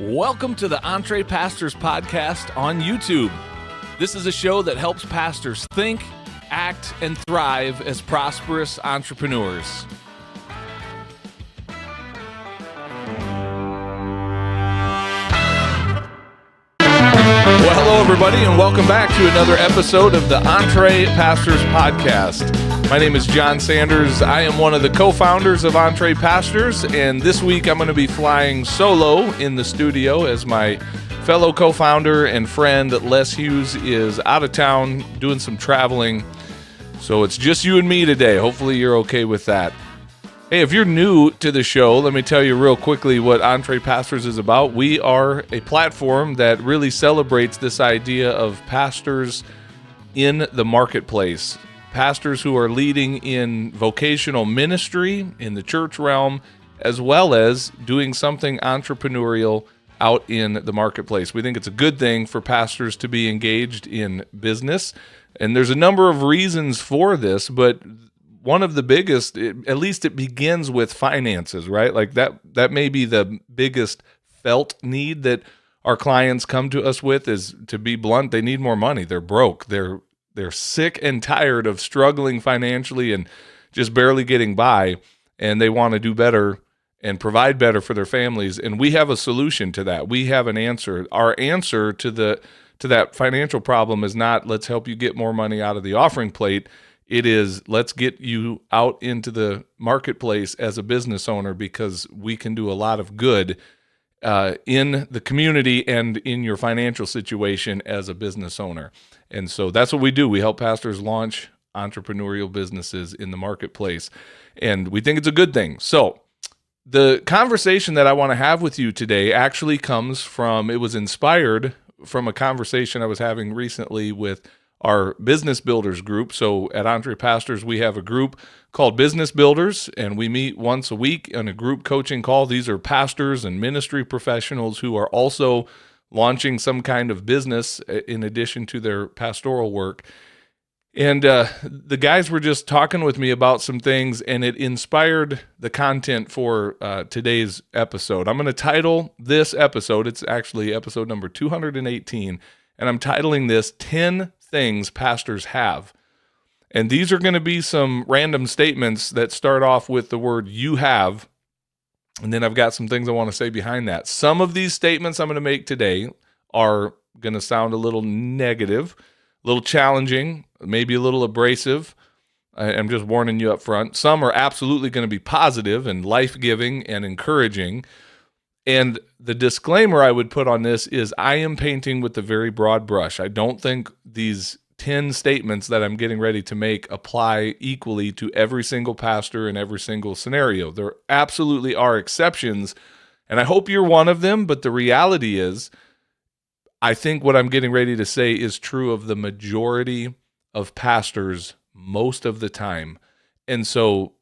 Welcome to the EntrePastors Podcast on YouTube. This is a show that helps pastors think, act, and thrive as prosperous entrepreneurs. Well, hello, everybody, and welcome back to another episode of the EntrePastors Podcast. My name is John Sanders. I am one of the co-founders of EntrePastors, and this week I'm going to be flying solo in the studio as my fellow co-founder and friend Les Hughes is out of town doing some traveling. So it's just you and me today. Hopefully you're okay with that. Hey, if you're new to the show, let me tell you real quickly what EntrePastors is about. We are a platform that really celebrates this idea of pastors in the marketplace. Pastors who are leading in vocational ministry in the church realm, as well as doing something entrepreneurial out in the marketplace. We think it's a good thing for pastors to be engaged in business, and there's a number of reasons for this, but one of the biggest, at least it begins with finances, right? Like that may be the biggest felt need that our clients come to us with is, to be blunt, they need more money. They're broke. They're sick and tired of struggling financially and just barely getting by, and they want to do better and provide better for their families. And we have a solution to that. We have an answer. Our answer to that financial problem is not, let's help you get more money out of the offering plate. It is, let's get you out into the marketplace as a business owner, because we can do a lot of good in the community and in your financial situation as a business owner. And so that's what we do. We help pastors launch entrepreneurial businesses in the marketplace, and we think it's a good thing. So the conversation that I want to have with you today actually comes from, it was inspired from a conversation I was having recently with our Business Builders group. So at EntrePastors, we have a group called Business Builders, and we meet once a week on a group coaching call. These are pastors and ministry professionals who are also launching some kind of business in addition to their pastoral work. And the guys were just talking with me about some things, and it inspired the content for today's episode. I'm going to title this episode, it's actually episode number 218, and I'm titling this 10 Things Pastors Have. And these are going to be some random statements that start off with the word "you have," and then I've got some things I want to say behind that. Some of these statements I'm going to make today are going to sound a little negative, a little challenging, maybe a little abrasive. I'm just warning you up front. Some are absolutely going to be positive and life-giving and encouraging. And the disclaimer I would put on this is I am painting with a very broad brush. I don't think these 10 statements that I'm getting ready to make apply equally to every single pastor in every single scenario. There absolutely are exceptions, and I hope you're one of them, but the reality is I think what I'm getting ready to say is true of the majority of pastors most of the time. And so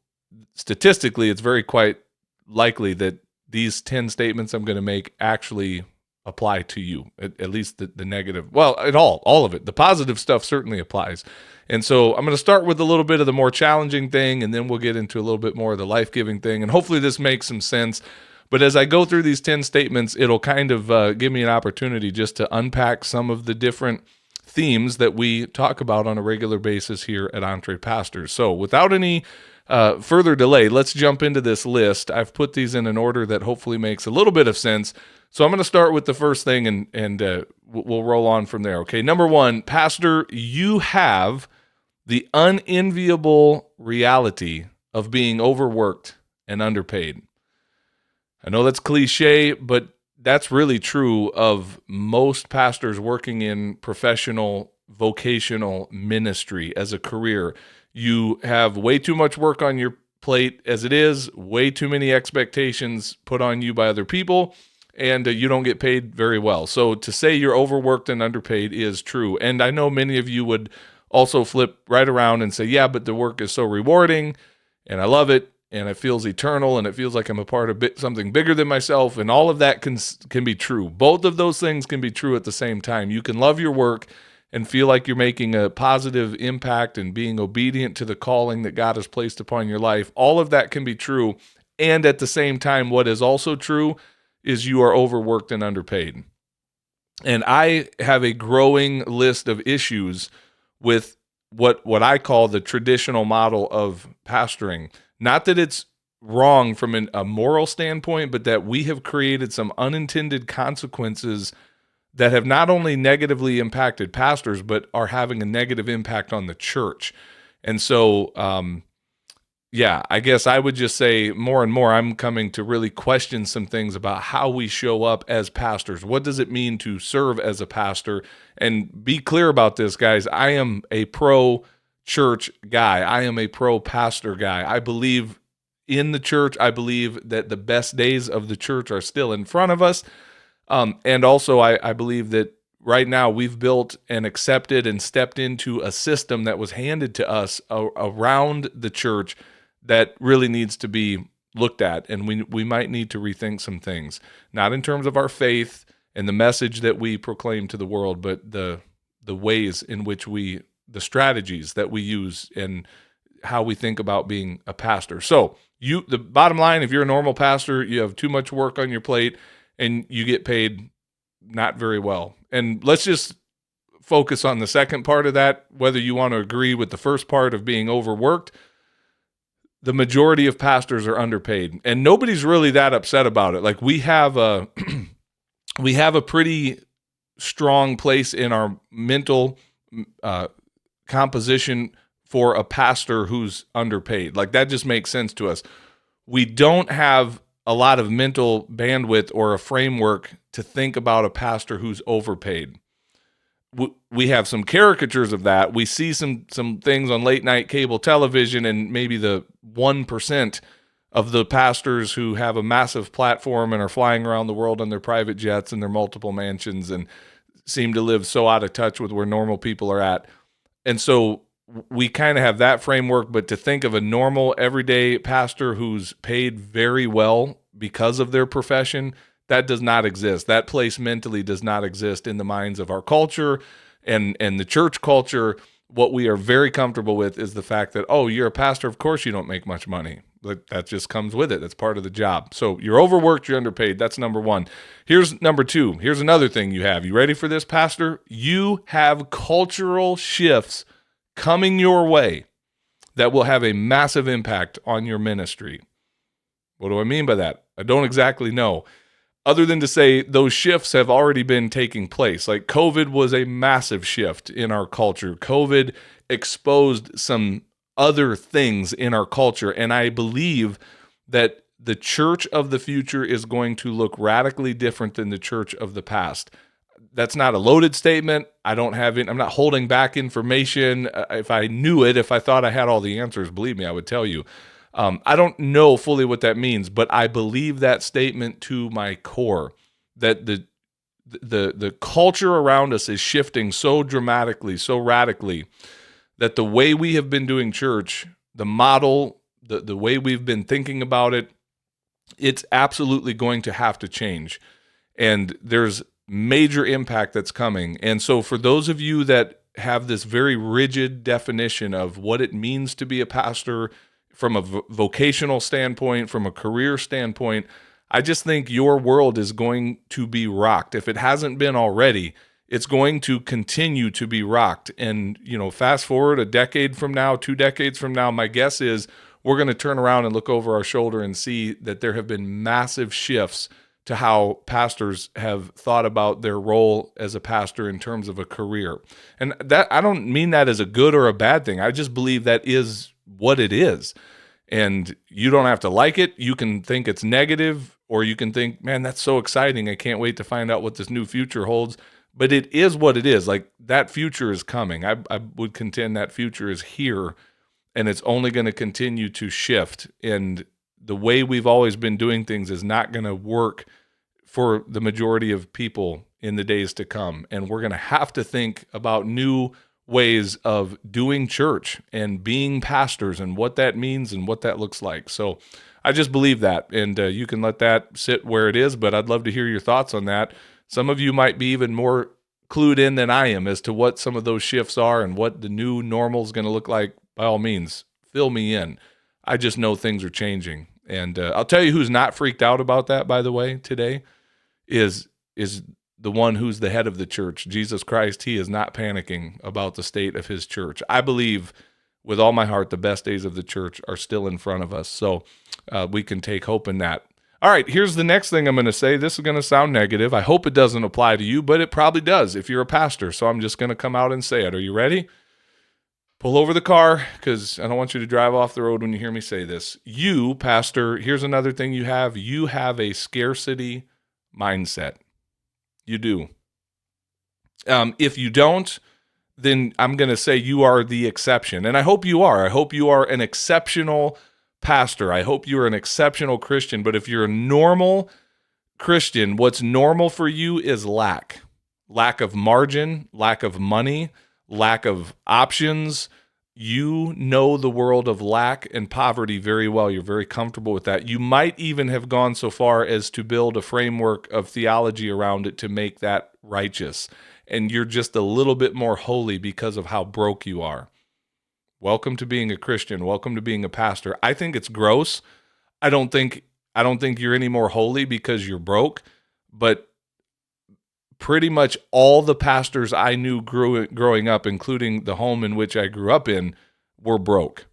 statistically, it's very quite likely that these 10 statements I'm going to make actually apply to you, at least the negative. Well, all of it. The positive stuff certainly applies. And so I'm going to start with a little bit of the more challenging thing, and then we'll get into a little bit more of the life-giving thing. And hopefully this makes some sense. But as I go through these 10 statements, it'll kind of give me an opportunity just to unpack some of the different themes that we talk about on a regular basis here at EntrePastors. So without any further delay, let's jump into this list. I've put these in an order that hopefully makes a little bit of sense. So I'm going to start with the first thing, and we'll roll on from there. Okay, number one, pastor, you have the unenviable reality of being overworked and underpaid. I know that's cliche, but that's really true of most pastors working in professional, vocational ministry as a career. You have way too much work on your plate as it is, way too many expectations put on you by other people, and you don't get paid very well. So to say you're overworked and underpaid is true. And I know many of you would also flip right around and say, yeah, but the work is so rewarding, and I love it, and it feels eternal, and it feels like I'm a part of something bigger than myself, and all of that can be true. Both of those things can be true at the same time. You can love your work and feel like you're making a positive impact and being obedient to the calling that God has placed upon your life. All of that can be true. And at the same time, what is also true is you are overworked and underpaid. And I have a growing list of issues with what I call the traditional model of pastoring. Not that it's wrong from a moral standpoint, but that we have created some unintended consequences that have not only negatively impacted pastors, but are having a negative impact on the church. And so, I guess I would just say more and more, I'm coming to really question some things about how we show up as pastors. What does it mean to serve as a pastor? And be clear about this, guys. I am a pro-church guy. I am a pro-pastor guy. I believe in the church. I believe that the best days of the church are still in front of us. And also, I believe that right now we've built and accepted and stepped into a system that was handed to us around the church that really needs to be looked at, and we might need to rethink some things, not in terms of our faith and the message that we proclaim to the world, but the ways in which the strategies that we use and how we think about being a pastor. So the bottom line, if you're a normal pastor, you have too much work on your plate and you get paid not very well. And let's just focus on the second part of that, whether you want to agree with the first part of being overworked. The majority of pastors are underpaid, and nobody's really that upset about it. Like, we have a pretty strong place in our mental composition for a pastor who's underpaid. Like, that just makes sense to us. We don't have a lot of mental bandwidth or a framework to think about a pastor who's overpaid. We have some caricatures of that. We see some things on late night cable television, and maybe the 1% of the pastors who have a massive platform and are flying around the world on their private jets and their multiple mansions and seem to live so out of touch with where normal people are at. And so we kind of have that framework, but to think of a normal everyday pastor who's paid very well because of their profession, that does not exist. That place mentally does not exist in the minds of our culture and the church culture. What we are very comfortable with is the fact that, oh, you're a pastor, of course you don't make much money. That just comes with it. That's part of the job. So you're overworked, you're underpaid. That's number one. Here's number two. Here's another thing you have. You ready for this, pastor? You have cultural shifts coming your way that will have a massive impact on your ministry. What do I mean by that? I don't exactly know, other than to say those shifts have already been taking place. Like, COVID was a massive shift in our culture. COVID exposed some other things in our culture, and I believe that the church of the future is going to look radically different than the church of the past. That's not a loaded statement. I'm not holding back information. If I knew it, if I thought I had all the answers, believe me, I would tell you. I don't know fully what that means, but I believe that statement to my core, that the culture around us is shifting so dramatically, so radically, that the way we have been doing church, the model, the way we've been thinking about it, it's absolutely going to have to change. And there's major impact that's coming. And so for those of you that have this very rigid definition of what it means to be a pastor from a vocational standpoint, from a career standpoint, I just think your world is going to be rocked. If it hasn't been already, it's going to continue to be rocked. And, fast forward a decade from now, 2 decades from now, my guess is we're going to turn around and look over our shoulder and see that there have been massive shifts to how pastors have thought about their role as a pastor in terms of a career. And that, I don't mean that as a good or a bad thing. I just believe that is what it is. And you don't have to like it. You can think it's negative, or you can think, man, that's so exciting. I can't wait to find out what this new future holds. But it is what it is. Like, that future is coming. I would contend that future is here, and it's only going to continue to shift. And the way we've always been doing things is not going to work for the majority of people in the days to come. And we're going to have to think about new ways of doing church and being pastors and what that means and what that looks like. So I just believe that, and you can let that sit where it is, but I'd love to hear your thoughts on that. Some of you might be even more clued in than I am as to what some of those shifts are and what the new normal is going to look like. By all means, fill me in. I just know things are changing. And I'll tell you who's not freaked out about that, by the way, today, is the one who's the head of the church, Jesus Christ. He is not panicking about the state of his church. I believe with all my heart the best days of the church are still in front of us, so we can take hope in that. All right, here's the next thing I'm going to say. This is going to sound negative. I hope it doesn't apply to you, but it probably does if you're a pastor, so I'm just going to come out and say it. Are you ready? Pull over the car, because I don't want you to drive off the road when you hear me say this. You, pastor, here's another thing you have. You have a scarcity mindset. You do. If you don't, then I'm going to say you are the exception. And I hope you are. I hope you are an exceptional pastor. I hope you're an exceptional Christian. But if you're a normal Christian, what's normal for you is lack. Lack of margin, lack of money, lack of options. You know the world of lack and poverty very well. You're very comfortable with that. You might even have gone so far as to build a framework of theology around it to make that righteous. And you're just a little bit more holy because of how broke you are. Welcome to being a Christian. Welcome to being a pastor. I think it's gross. I don't think you're any more holy because you're broke, but pretty much all the pastors I knew growing up, including the home in which I grew up in, were broke.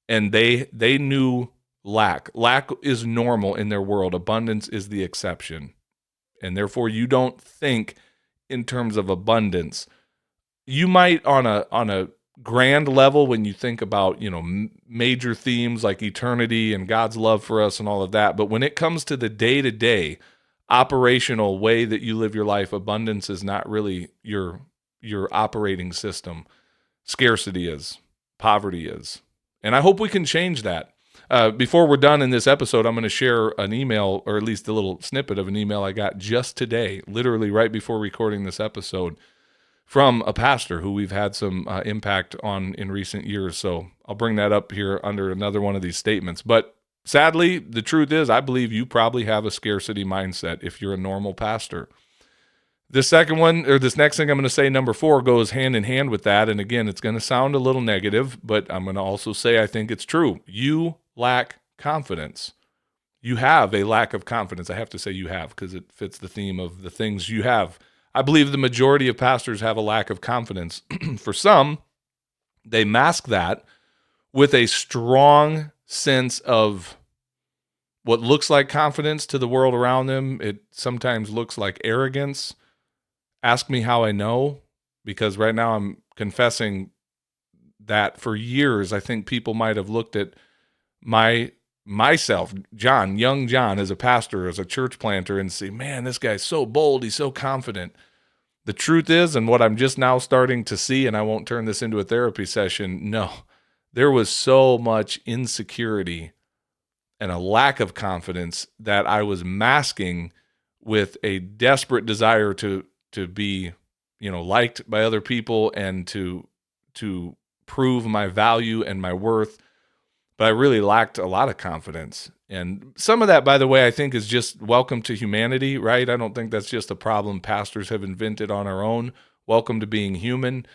And they knew lack. Lack is normal in their world. Abundance is the exception. And therefore, you don't think in terms of abundance. You might on a grand level, when you think about, major themes like eternity and God's love for us and all of that, but when it comes to the day-to-day operational way that you live your life, abundance is not really your operating system. Scarcity is. Poverty is. And I hope we can change that. Before we're done in this episode, I'm going to share an email, or at least a little snippet of an email I got just today, literally right before recording this episode, from a pastor who we've had some impact on in recent years. So I'll bring that up here under another one of these statements. But sadly, the truth is, I believe you probably have a scarcity mindset if you're a normal pastor. This next thing I'm going to say, number 4, goes hand in hand with that. And again, it's going to sound a little negative, but I'm going to also say I think it's true. You lack confidence. You have a lack of confidence. I have to say you have, because it fits the theme of the things you have. I believe the majority of pastors have a lack of confidence. For some, they mask that with a strong sense of what looks like confidence to the world around them. It sometimes looks like arrogance. Ask me how I know, because right now I'm confessing that for years I think people might have looked at myself, young John, as a pastor, as a church planter, and say, man, this guy's so bold, he's so confident. The truth is, and what I'm just now starting to see, and I won't turn this into a therapy session, no, there was so much insecurity and a lack of confidence that I was masking with a desperate desire to be, liked by other people and to prove my value and my worth. But I really lacked a lot of confidence. And some of that, by the way, I think is just welcome to humanity, right? I don't think that's just a problem pastors have invented on our own. Welcome to being human.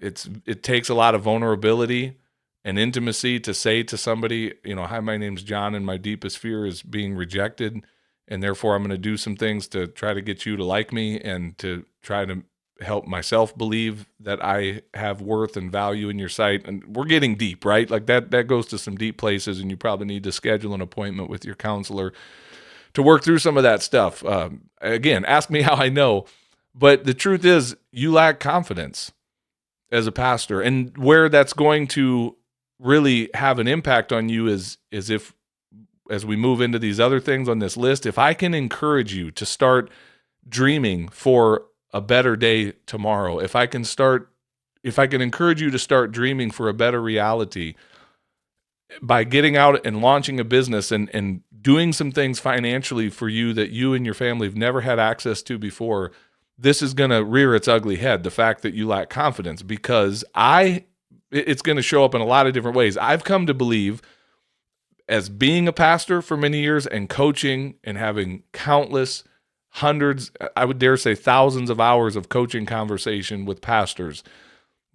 It takes a lot of vulnerability and intimacy to say to somebody, hi, my name's John, and my deepest fear is being rejected, and therefore I'm going to do some things to try to get you to like me and to try to help myself believe that I have worth and value in your sight. And we're getting deep, right? Like that goes to some deep places, and you probably need to schedule an appointment with your counselor to work through some of that stuff. Again, ask me how I know. But the truth is, you lack confidence as a pastor. And where that's going to really have an impact on you is if, as we move into these other things on this list, if I can encourage you to start dreaming for a better day tomorrow, if I can encourage you to start dreaming for a better reality by getting out and launching a business and doing some things financially for you that you and your family have never had access to before, this is going to rear its ugly head, the fact that you lack confidence, because it's going to show up in a lot of different ways. I've come to believe, as being a pastor for many years and coaching and having countless hundreds, I would dare say thousands of hours of coaching conversation with pastors,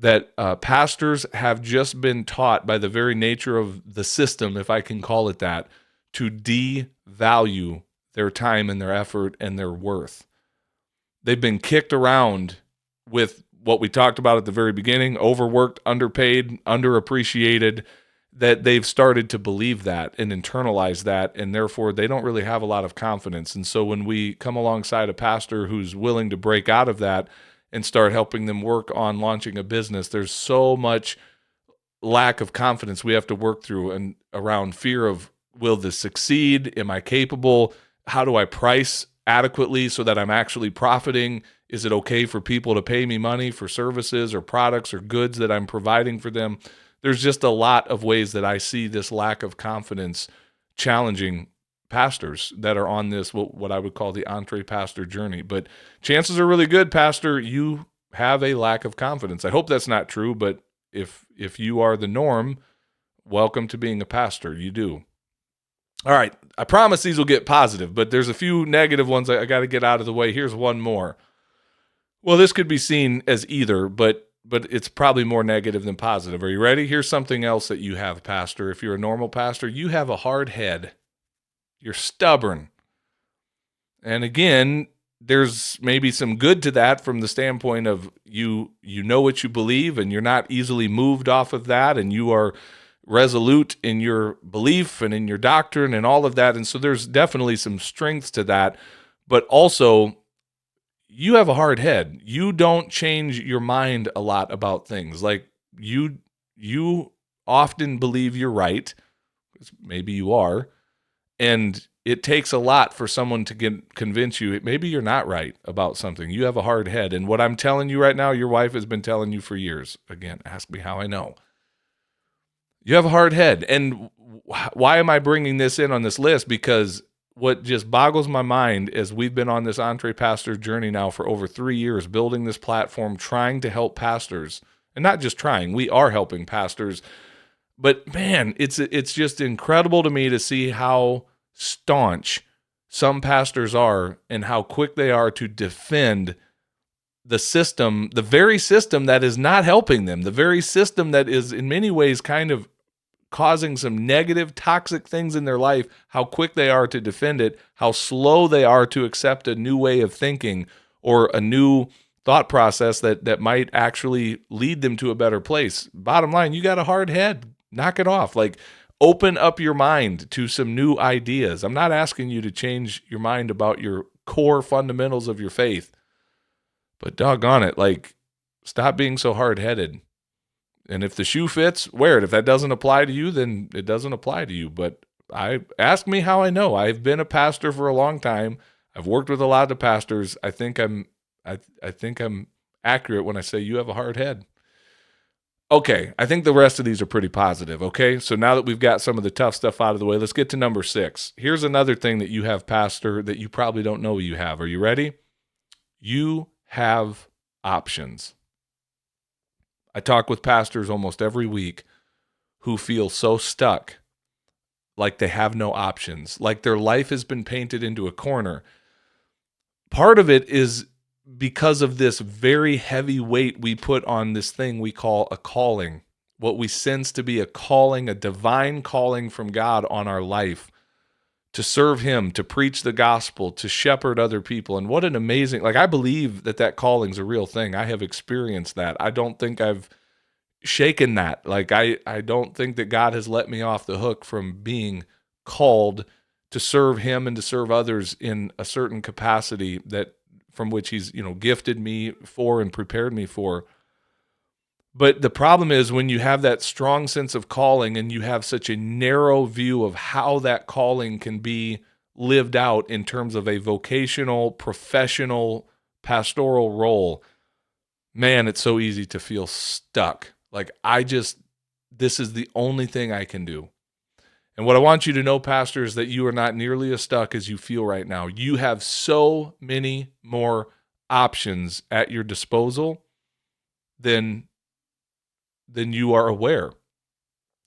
that pastors have just been taught by the very nature of the system, if I can call it that, to devalue their time and their effort and their worth. They've been kicked around with what we talked about at the very beginning, overworked, underpaid, underappreciated, that they've started to believe that and internalize that, and therefore they don't really have a lot of confidence. And so when we come alongside a pastor who's willing to break out of that and start helping them work on launching a business, there's so much lack of confidence we have to work through, and around fear of, will this succeed? Am I capable? How do I price adequately so that I'm actually profiting? Is it okay for people to pay me money for services or products or goods that I'm providing for them? There's just a lot of ways that I see this lack of confidence challenging pastors that are on this, what I would call the EntrePastor journey. But chances are really good, pastor, you have a lack of confidence. I hope that's not true, but if you are the norm, welcome to being a pastor. You do. All right, I promise these will get positive, but there's a few negative ones I got to get out of the way. Here's one more. Well, this could be seen as either, but it's probably more negative than positive. Are you ready? Here's something else that you have, pastor. If you're a normal pastor, you have a hard head. You're stubborn. And again, there's maybe some good to that from the standpoint of you know what you believe and you're not easily moved off of that, and you are resolute in your belief and in your doctrine and all of that. And so there's definitely some strengths to that, but also you have a hard head. You don't change your mind a lot about things. Like you often believe you're right. Maybe you are. And it takes a lot for someone to convince you maybe you're not right about something. You have a hard head. And what I'm telling you right now, your wife has been telling you for years. Again, ask me how I know. You have a hard head. And why am I bringing this in on this list? Because what just boggles my mind is we've been on this EntrePastor journey now for over 3 years, building this platform, trying to help pastors. And not just trying, we are helping pastors. But man, it's just incredible to me to see how staunch some pastors are and how quick they are to defend the system, the very system that is not helping them, the very system that is in many ways kind of causing some negative, toxic things in their life, how quick they are to defend it, how slow they are to accept a new way of thinking or a new thought process that might actually lead them to a better place. Bottom line, you got a hard head. Knock it off. Like, open up your mind to some new ideas. I'm not asking you to change your mind about your core fundamentals of your faith, but doggone it, like, stop being so hard-headed. And if the shoe fits, wear it. If that doesn't apply to you, then it doesn't apply to you. But ask me how I know. I've been a pastor for a long time. I've worked with a lot of pastors. I think I'm accurate when I say you have a hard head. Okay, I think the rest of these are pretty positive, okay? So now that we've got some of the tough stuff out of the way, let's get to number 6. Here's another thing that you have, pastor, that you probably don't know you have. Are you ready? You have options. I talk with pastors almost every week who feel so stuck, like they have no options, like their life has been painted into a corner. Part of it is because of this very heavy weight we put on this thing we call a calling, what we sense to be a calling, a divine calling from God on our life, to serve Him, to preach the gospel, to shepherd other people. And what an amazing, I believe that calling's a real thing. I have experienced that. I don't think I've shaken that. I don't think that God has let me off the hook from being called to serve Him and to serve others in a certain capacity that from which He's, gifted me for and prepared me for. But the problem is when you have that strong sense of calling and you have such a narrow view of how that calling can be lived out in terms of a vocational, professional, pastoral role, man, it's so easy to feel stuck. This is the only thing I can do. And what I want you to know, pastor, is that you are not nearly as stuck as you feel right now. You have so many more options at your disposal than you are aware.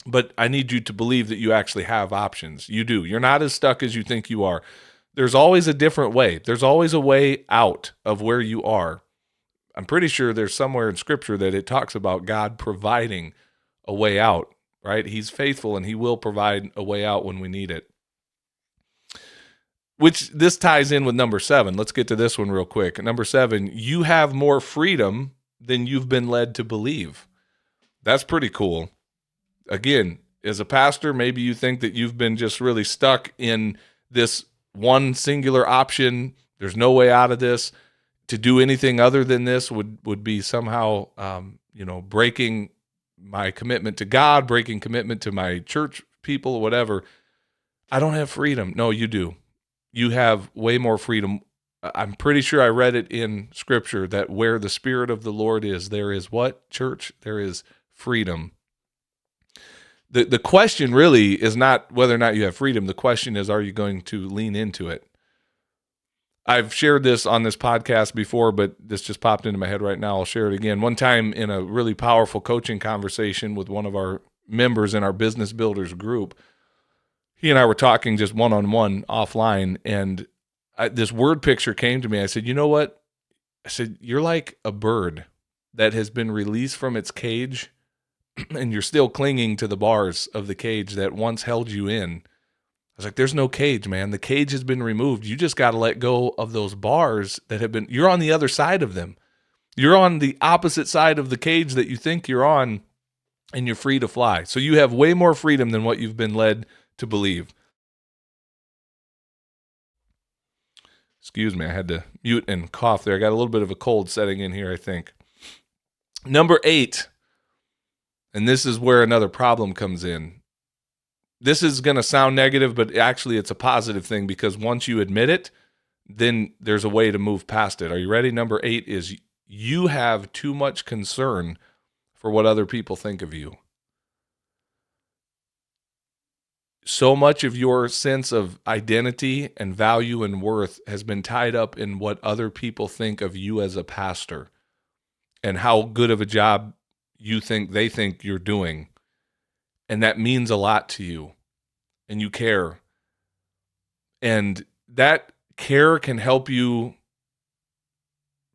But I need you to believe that you actually have options. You do. You're not as stuck as you think you are. There's always a different way. There's always a way out of where you are. I'm pretty sure there's somewhere in Scripture that it talks about God providing a way out, right? He's faithful and he will provide a way out when we need it. Which this ties in with number 7. Let's get to this one real quick. Number 7, you have more freedom than you've been led to believe. That's pretty cool. Again, as a pastor, maybe you think that you've been just really stuck in this one singular option. There's no way out of this. To do anything other than this would be somehow, breaking my commitment to God, breaking commitment to my church people, whatever. I don't have freedom. No, you do. You have way more freedom. I'm pretty sure I read it in Scripture that where the Spirit of the Lord is, there is what, church? There is freedom. The question really is not whether or not you have freedom. The question is, are you going to lean into it? I've shared this on this podcast before, but this just popped into my head right now. I'll share it again. One time in a really powerful coaching conversation with one of our members in our Business Builders group, he and I were talking just one-on-one offline, and this word picture came to me. I said, you know what? I said, you're like a bird that has been released from its cage, and you're still clinging to the bars of the cage that once held you in. I was like, there's no cage, man. The cage has been removed. You just got to let go of those bars that have been, you're on the other side of them. You're on the opposite side of the cage that you think you're on, and you're free to fly. So you have way more freedom than what you've been led to believe. Excuse me, I had to mute and cough there. I got a little bit of a cold setting in here, I think. Number 8, and this is where another problem comes in. This is going to sound negative, but actually it's a positive thing, because once you admit it, then there's a way to move past it. Are you ready? Number 8 is you have too much concern for what other people think of you. So much of your sense of identity and value and worth has been tied up in what other people think of you as a pastor and how good of a job you think they think you're doing. And that means a lot to you, and you care. And that care can help you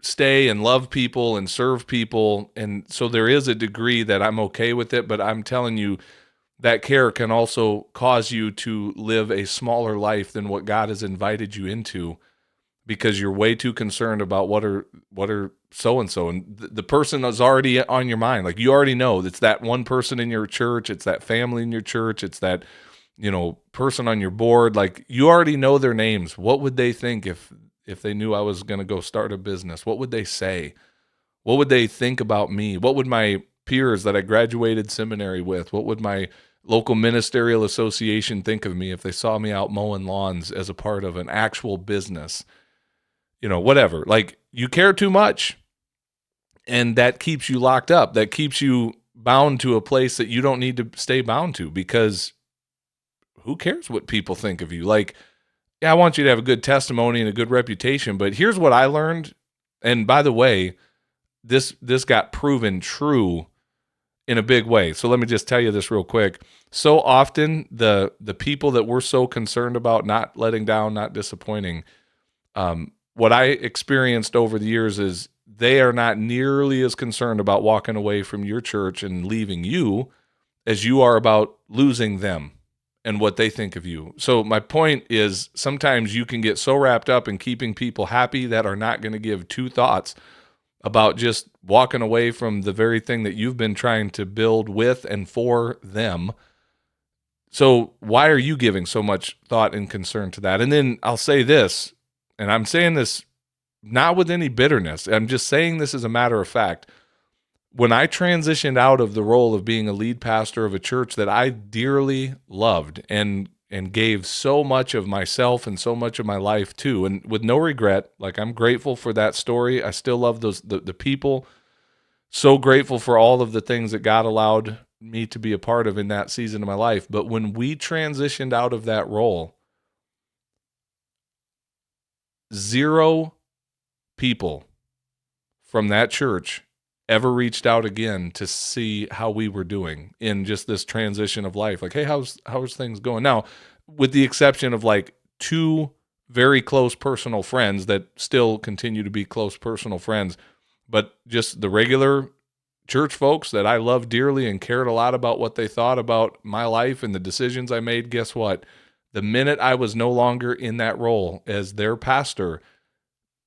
stay and love people and serve people. And so there is a degree that I'm okay with it, but I'm telling you, that care can also cause you to live a smaller life than what God has invited you into, because you're way too concerned about what are so-and-so. And the person is already on your mind. Like, you already know it's that one person in your church. It's that family in your church. It's that, person on your board. Like, you already know their names. What would they think if they knew I was going to go start a business? What would they say? What would they think about me? What would my peers that I graduated seminary with, what would my local ministerial association think of me if they saw me out mowing lawns as a part of an actual business? Whatever. Like, you care too much, and that keeps you locked up. That keeps you bound to a place that you don't need to stay bound to, because who cares what people think of you? Like, yeah, I want you to have a good testimony and a good reputation, but here's what I learned. And by the way, this got proven true in a big way. So let me just tell you this real quick. So often the people that we're so concerned about not letting down, not disappointing, what I experienced over the years is they are not nearly as concerned about walking away from your church and leaving you as you are about losing them and what they think of you. So my point is, sometimes you can get so wrapped up in keeping people happy that are not going to give two thoughts about just walking away from the very thing that you've been trying to build with and for them. So why are you giving so much thought and concern to that? And then I'll say this, and I'm saying this not with any bitterness. I'm just saying this as a matter of fact. When I transitioned out of the role of being a lead pastor of a church that I dearly loved and gave so much of myself and so much of my life to, and with no regret, like, I'm grateful for that story. I still love the people. So grateful for all of the things that God allowed me to be a part of in that season of my life. But when we transitioned out of that role, 0 people from that church ever reached out again to see how we were doing in just this transition of life. Like, hey, how's things going? Now, with the exception of like 2 very close personal friends that still continue to be close personal friends, But just the regular church folks that I loved dearly and cared a lot about what they thought about my life and the decisions I made, guess what? The minute I was no longer in that role as their pastor,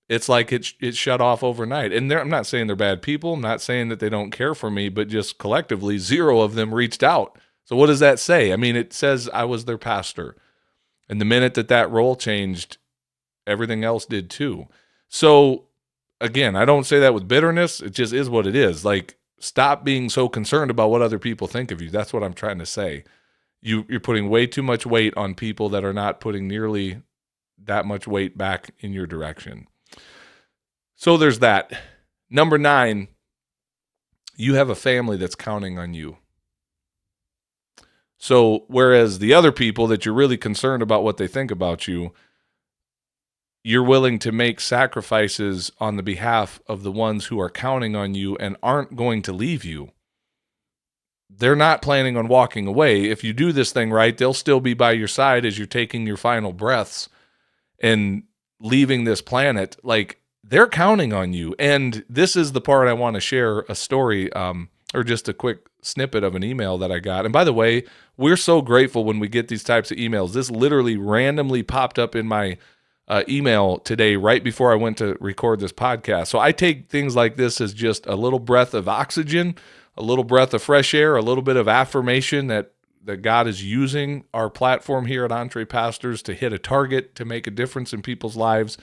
it's like it shut off overnight. And I'm not saying they're bad people. I'm not saying that they don't care for me, but just collectively, 0 of them reached out. So what does that say? I mean, it says I was their pastor. And the minute that role changed, everything else did too. So again, I don't say that with bitterness. It just is what it is. Like, stop being so concerned about what other people think of you. That's what I'm trying to say. You're putting way too much weight on people that are not putting nearly that much weight back in your direction. So there's that. Number 9, you have a family that's counting on you. So whereas the other people that you're really concerned about what they think about you, you're willing to make sacrifices on the behalf of the ones who are counting on you and aren't going to leave you. They're not planning on walking away. If you do this thing right, they'll still be by your side as you're taking your final breaths and leaving this planet. Like, they're counting on you. And this is the part I want to share a story, or just a quick snippet of an email that I got. And by the way, we're so grateful when we get these types of emails. This literally randomly popped up in my email today right before I went to record this podcast. So I take things like this as just a little breath of oxygen, a little breath of fresh air, a little bit of affirmation that God is using our platform here at EntrePastors to hit a target, to make a difference in people's lives.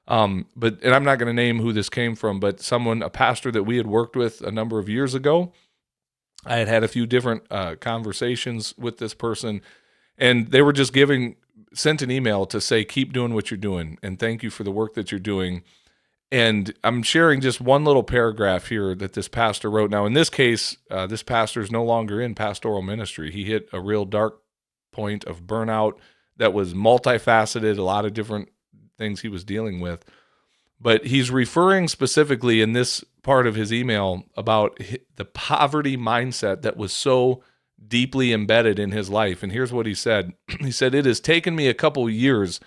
And I'm not going to name who this came from, but a pastor that we had worked with a number of years ago. I had a few different conversations with this person, and they were just sent an email to say, keep doing what you're doing, and thank you for the work that you're doing. And I'm sharing just one little paragraph here that this pastor wrote. Now, in this case, this pastor is no longer in pastoral ministry. He hit a real dark point of burnout that was multifaceted, a lot of different things he was dealing with. But he's referring specifically in this part of his email about the poverty mindset that was so deeply embedded in his life. And here's what he said. He said, "It has taken me a couple years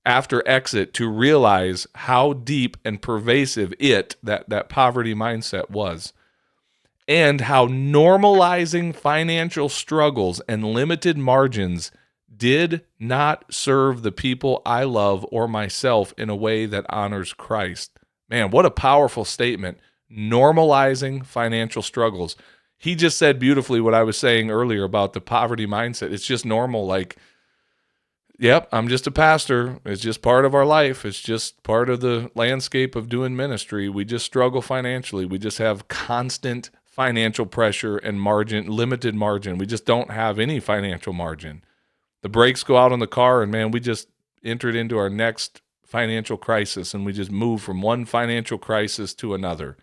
after exit to realize how deep and pervasive that poverty mindset was, and how normalizing financial struggles and limited margins did not serve the people I love or myself in a way that honors Christ." Man, what a powerful statement. Normalizing financial struggles. He just said beautifully what I was saying earlier about the poverty mindset. It's just normal. Like, yep, I'm just a pastor. It's just part of our life. It's just part of the landscape of doing ministry. We just struggle financially. We just have constant financial pressure and limited margin. We just don't have any financial margin. The brakes go out on the car, and man, we just entered into our next financial crisis, and we just move from one financial crisis to another.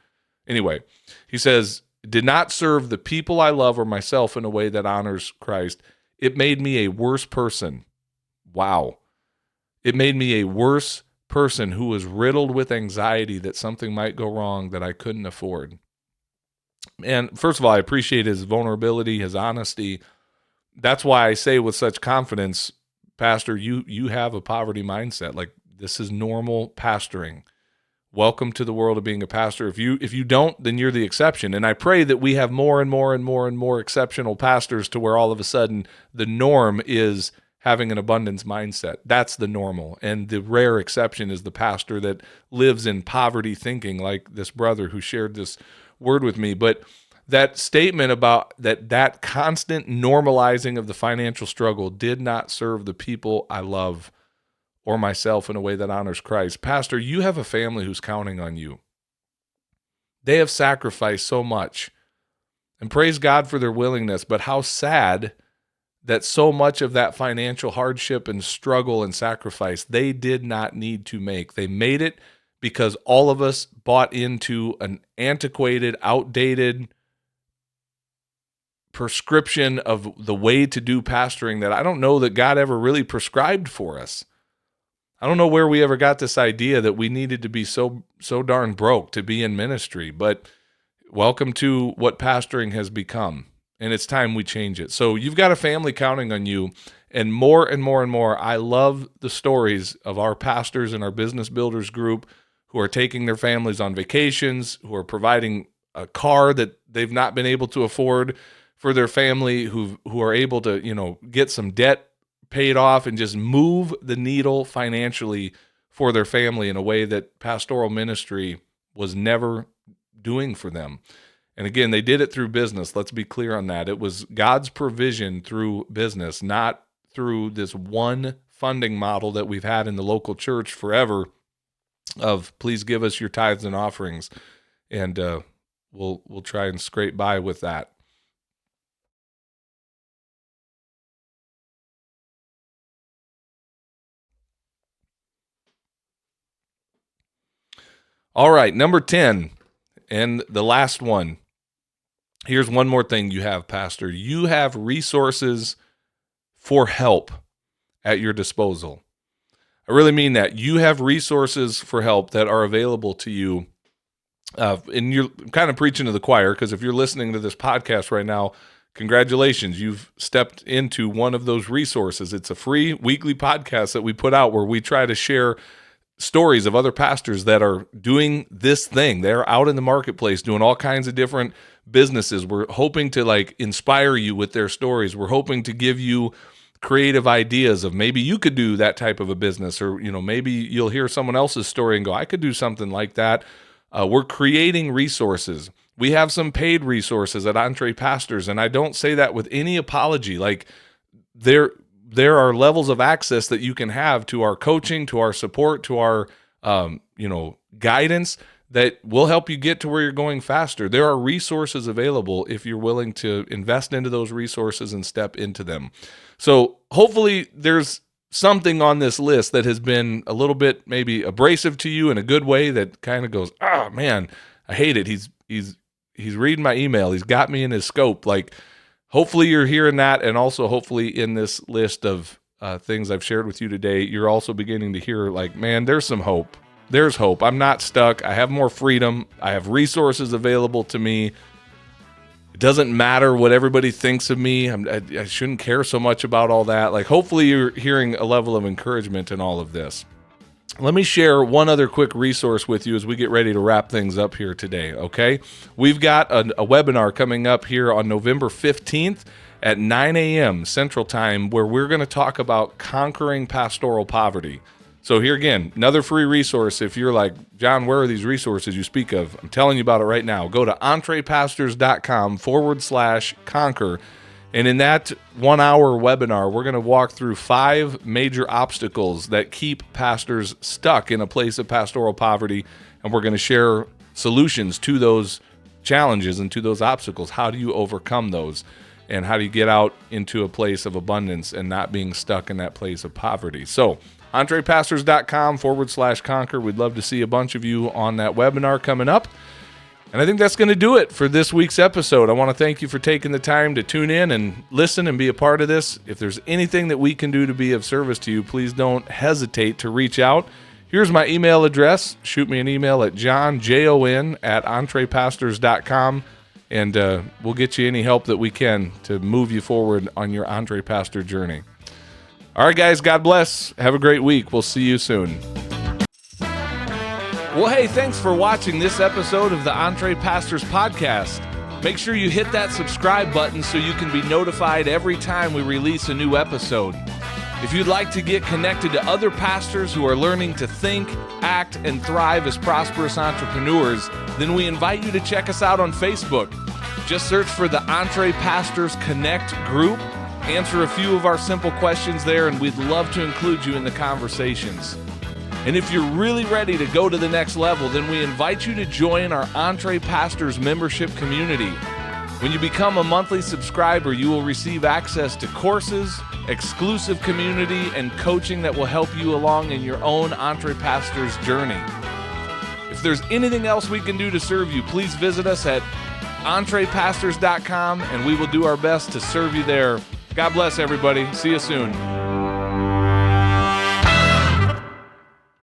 Anyway, he says, "Did not serve the people I love or myself in a way that honors Christ. It made me a worse person." Wow. It made me a worse person who was riddled with anxiety that something might go wrong that I couldn't afford. And first of all, I appreciate his vulnerability, his honesty. That's why I say with such confidence, Pastor, you have a poverty mindset. Like, this is normal pastoring. Welcome to the world of being a pastor. If you don't, then you're the exception. And I pray that we have more and more and more and more exceptional pastors to where all of a sudden the norm is having an abundance mindset. That's the normal. And the rare exception is the pastor that lives in poverty thinking, like this brother who shared this word with me. But that statement about that constant normalizing of the financial struggle did not serve the people I love or myself in a way that honors Christ. Pastor, you have a family who's counting on you. They have sacrificed so much, and praise God for their willingness, but how sad that so much of that financial hardship and struggle and sacrifice they did not need to make. They made it because all of us bought into an antiquated, outdated prescription of the way to do pastoring that I don't know that God ever really prescribed for us. I don't know where we ever got this idea that we needed to be so darn broke to be in ministry, but welcome to what pastoring has become, and it's time we change it. So you've got a family counting on you, and more and more and more, I love the stories of our pastors and our business builders group who are taking their families on vacations, who are providing a car that they've not been able to afford for their family, who are able to, get some debt paid off and just move the needle financially for their family in a way that pastoral ministry was never doing for them. And again, they did it through business. Let's be clear on that. It was God's provision through business, not through this one funding model that we've had in the local church forever of please give us your tithes and offerings, and we'll try and scrape by with that. All right, number 10, and the last one. Here's one more thing you have, Pastor. You have resources for help at your disposal. I really mean that. You have resources for help that are available to you. And you're kind of preaching to the choir, because if you're listening to this podcast right now, congratulations, you've stepped into one of those resources. It's a free weekly podcast that we put out where we try to share stories of other pastors that are doing this thing. They're out in the marketplace doing all kinds of different businesses. We're hoping to inspire you with their stories. We're hoping to give you creative ideas of maybe you could do that type of a business, or maybe you'll hear someone else's story and go, I could do something like that. We're creating resources. We have some paid resources at EntrePastors, and I don't say that with any apology. There are levels of access that you can have to our coaching, to our support, to our guidance that will help you get to where you're going faster. There are resources available if you're willing to invest into those resources and step into them. So hopefully there's something on this list that has been a little bit maybe abrasive to you in a good way, that kind of goes, man, I hate it. He's reading my email. He's got me in his scope. Hopefully you're hearing that, and also hopefully in this list of things I've shared with you today, you're also beginning to hear man, there's some hope. There's hope. I'm not stuck. I have more freedom. I have resources available to me. It doesn't matter what everybody thinks of me. I shouldn't care so much about all that. Hopefully you're hearing a level of encouragement in all of this. Let me share one other quick resource with you as we get ready to wrap things up here today, okay? We've got a webinar coming up here on November 15th at 9 a.m. Central Time, where we're going to talk about conquering pastoral poverty. So here again, another free resource. If you're like, John, where are these resources you speak of? I'm telling you about it right now. Go to EntrePastors.com/conquer. And in that 1 hour webinar, we're going to walk through 5 major obstacles that keep pastors stuck in a place of pastoral poverty. And we're going to share solutions to those challenges and to those obstacles. How do you overcome those? And how do you get out into a place of abundance and not being stuck in that place of poverty? So EntrePastors.com/conquer. We'd love to see a bunch of you on that webinar coming up. And I think that's going to do it for this week's episode. I want to thank you for taking the time to tune in and listen and be a part of this. If there's anything that we can do to be of service to you, please don't hesitate to reach out. Here's my email address. Shoot me an email at JohnJON@EntrePastors.com, and we'll get you any help that we can to move you forward on your EntrePastor journey. All right, guys, God bless. Have a great week. We'll see you soon. Well, hey, thanks for watching this episode of the EntrePastors Podcast. Make sure you hit that subscribe button so you can be notified every time we release a new episode. If you'd like to get connected to other pastors who are learning to think, act, and thrive as prosperous entrepreneurs, then we invite you to check us out on Facebook. Just search for the EntrePastors Connect group, answer a few of our simple questions there, and we'd love to include you in the conversations. And if you're really ready to go to the next level, then we invite you to join our EntrePastors membership community. When you become a monthly subscriber, you will receive access to courses, exclusive community, and coaching that will help you along in your own EntrePastors journey. If there's anything else we can do to serve you, please visit us at EntrePastors.com, and we will do our best to serve you there. God bless everybody. See you soon.